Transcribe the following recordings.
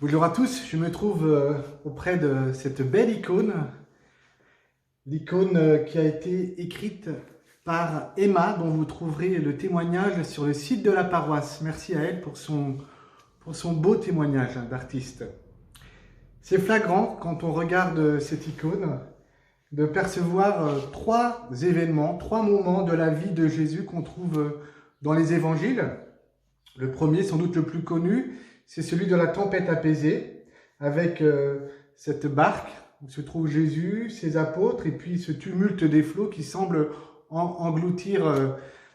Bonjour à tous, je me trouve auprès de cette belle icône, l'icône qui a été écrite par Emma, dont vous trouverez le témoignage sur le site de la paroisse. Merci à elle pour son beau témoignage d'artiste. C'est flagrant quand on regarde cette icône de percevoir trois événements, trois moments de la vie de Jésus qu'on trouve dans les évangiles. Le premier, sans doute le plus connu, c'est celui de la tempête apaisée, avec cette barque où se trouve Jésus, ses apôtres, et puis ce tumulte des flots qui semble engloutir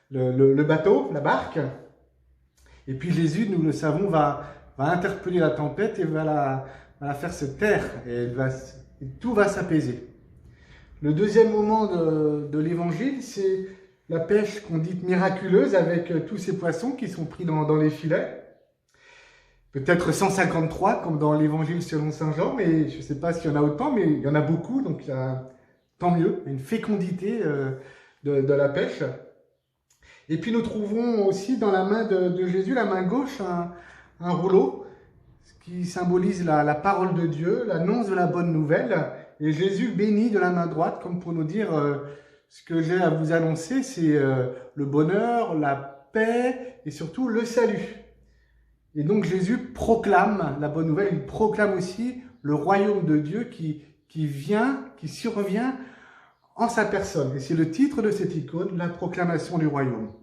le bateau, la barque. Et puis Jésus, nous le savons, va interpeller la tempête et va la faire se taire, et tout va s'apaiser. Le deuxième moment de l'évangile, c'est la pêche qu'on dit miraculeuse, avec tous ces poissons qui sont pris dans les filets. Peut-être 153, comme dans l'évangile selon saint Jean, mais je ne sais pas s'il y en a autant, mais il y en a beaucoup, donc tant mieux, une fécondité de la pêche. Et puis nous trouvons aussi dans la main de Jésus, la main gauche, un rouleau, qui symbolise la parole de Dieu, l'annonce de la bonne nouvelle. Et Jésus bénit de la main droite, comme pour nous dire, ce que j'ai à vous annoncer, c'est le bonheur, la paix et surtout le salut. Et donc Jésus proclame la bonne nouvelle, il proclame aussi le royaume de Dieu qui survient en sa personne. Et c'est le titre de cette icône, la proclamation du royaume.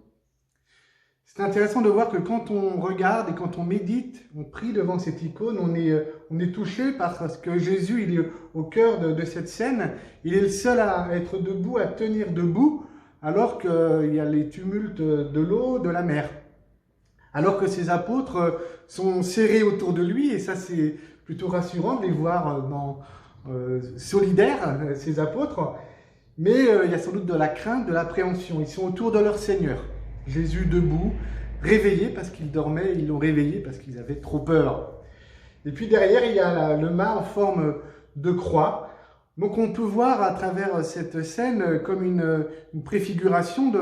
C'est intéressant de voir que quand on regarde et quand on médite, on prie devant cette icône, on est touché parce que Jésus, il est au cœur de cette scène. Il est le seul à être debout, à tenir debout, alors qu'il y a les tumultes de l'eau, de la mer. Alors que ses apôtres sont serrés autour de lui, et ça c'est plutôt rassurant de les voir solidaires, ces apôtres. Mais il y a sans doute de la crainte, de l'appréhension. Ils sont autour de leur Seigneur. Jésus debout, réveillé parce qu'ils dormaient, ils l'ont réveillé parce qu'ils avaient trop peur. Et puis derrière, il y a le mât en forme de croix. Donc on peut voir à travers cette scène comme une préfiguration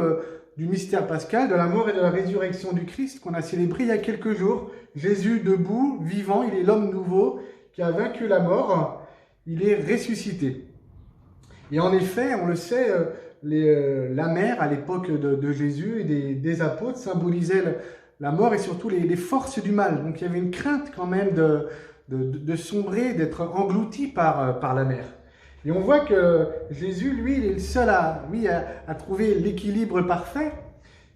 du mystère pascal, de la mort et de la résurrection du Christ qu'on a célébré il y a quelques jours. Jésus debout, vivant, il est l'homme nouveau qui a vaincu la mort, il est ressuscité. Et en effet, on le sait, la mer à l'époque de Jésus et des apôtres symbolisait la mort et surtout les forces du mal. Donc il y avait une crainte quand même de sombrer, d'être englouti par la mer. Et on voit que Jésus, lui, il est le seul à trouver l'équilibre parfait.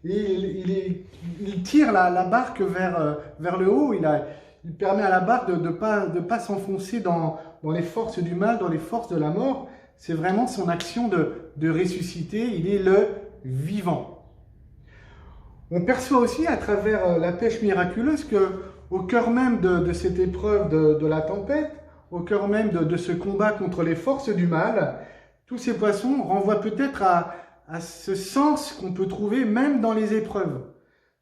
Et il tire la barque vers le haut. Il permet à la barque de pas s'enfoncer dans les forces du mal, dans les forces de la mort. C'est vraiment son action de ressusciter. Il est le vivant. On perçoit aussi à travers la pêche miraculeuse qu'au cœur même de cette épreuve de la tempête, au cœur même de ce combat contre les forces du mal, tous ces poissons renvoient peut-être à ce sens qu'on peut trouver même dans les épreuves.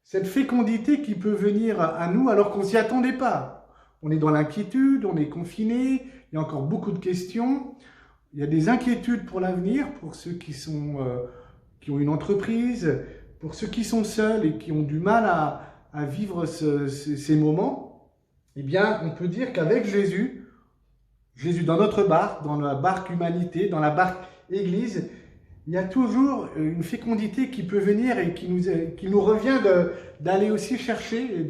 Cette fécondité qui peut venir à nous alors qu'on ne s'y attendait pas. On est dans l'inquiétude, on est confiné, il y a encore beaucoup de questions. Il y a des inquiétudes pour l'avenir, pour ceux qui ont une entreprise, pour ceux qui sont seuls et qui ont du mal à vivre ces moments. Eh bien, on peut dire qu'avec Jésus dans notre barque, dans la barque humanité, dans la barque Église, il y a toujours une fécondité qui peut venir et qui nous revient d'aller aussi chercher et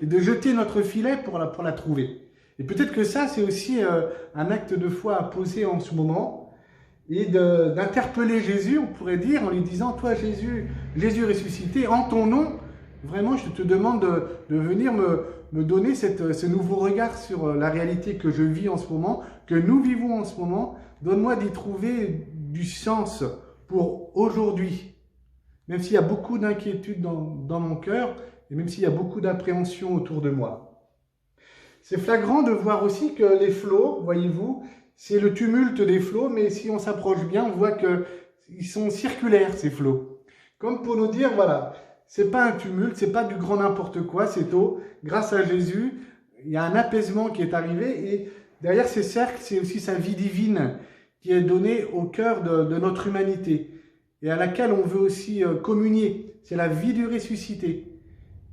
de jeter notre filet pour la trouver. Et peut-être que ça, c'est aussi un acte de foi à poser en ce moment et d'interpeller Jésus, on pourrait dire, en lui disant, toi Jésus ressuscité, en ton nom, vraiment je te demande de venir me donner ce nouveau regard sur la réalité que je vis en ce moment, que nous vivons en ce moment. Donne-moi d'y trouver du sens pour aujourd'hui. Même s'il y a beaucoup d'inquiétude dans mon cœur, et même s'il y a beaucoup d'appréhension autour de moi. C'est flagrant de voir aussi que les flots, voyez-vous, c'est le tumulte des flots, mais si on s'approche bien, on voit qu'ils sont circulaires, ces flots. Comme pour nous dire, voilà, c'est pas un tumulte, c'est pas du grand n'importe quoi, cette eau. Grâce à Jésus, il y a un apaisement qui est arrivé, et derrière ces cercles, c'est aussi sa vie divine qui est donnée au cœur de notre humanité, et à laquelle on veut aussi communier. C'est la vie du ressuscité,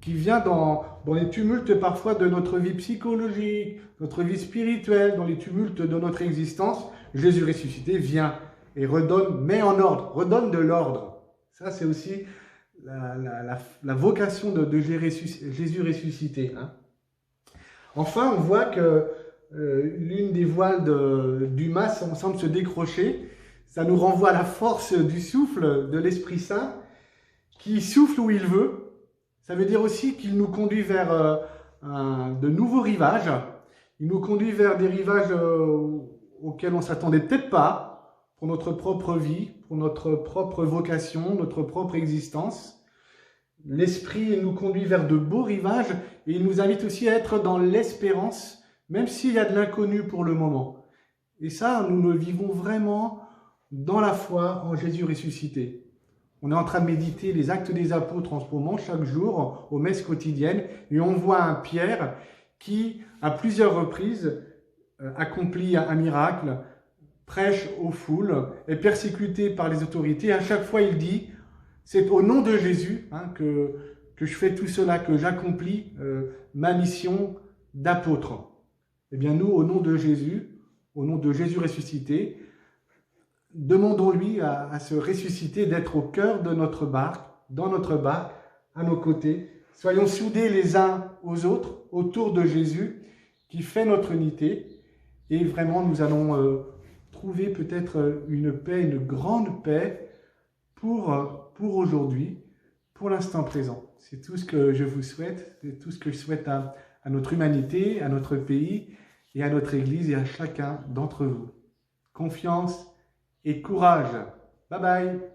qui vient dans les tumultes parfois de notre vie psychologique, notre vie spirituelle, dans les tumultes de notre existence. Jésus ressuscité vient et met en ordre, redonne de l'ordre. Ça, c'est aussi la vocation de Jésus ressuscité. Hein. Enfin, on voit que l'une des voiles du mât semble se décrocher. Ça nous renvoie à la force du souffle de l'Esprit Saint qui souffle où il veut. Ça veut dire aussi qu'il nous conduit vers de nouveaux rivages. Il nous conduit vers des rivages auxquels on ne s'attendait peut-être pas pour notre propre vie, pour notre propre vocation, notre propre existence. L'Esprit nous conduit vers de beaux rivages et il nous invite aussi à être dans l'espérance, même s'il y a de l'inconnu pour le moment. Et ça, nous le vivons vraiment dans la foi en Jésus ressuscité. On est en train de méditer les actes des apôtres en ce moment, chaque jour, aux messes quotidiennes, et on voit un Pierre qui, à plusieurs reprises, accomplit un miracle, prêche aux foules, est persécuté par les autorités. À chaque fois, il dit, c'est au nom de Jésus que je fais tout cela, que j'accomplis ma mission d'apôtre. Eh bien, nous, au nom de Jésus ressuscité, demandons-lui à se ressusciter, d'être au cœur de notre barque, dans notre barque, à nos côtés. Soyons soudés les uns aux autres, autour de Jésus, qui fait notre unité. Et vraiment, nous allons trouver peut-être une paix, une grande paix pour aujourd'hui, pour l'instant présent. C'est tout ce que je vous souhaite, c'est tout ce que je souhaite à notre humanité, à notre pays et à notre Église et à chacun d'entre vous. Confiance et courage. Bye bye.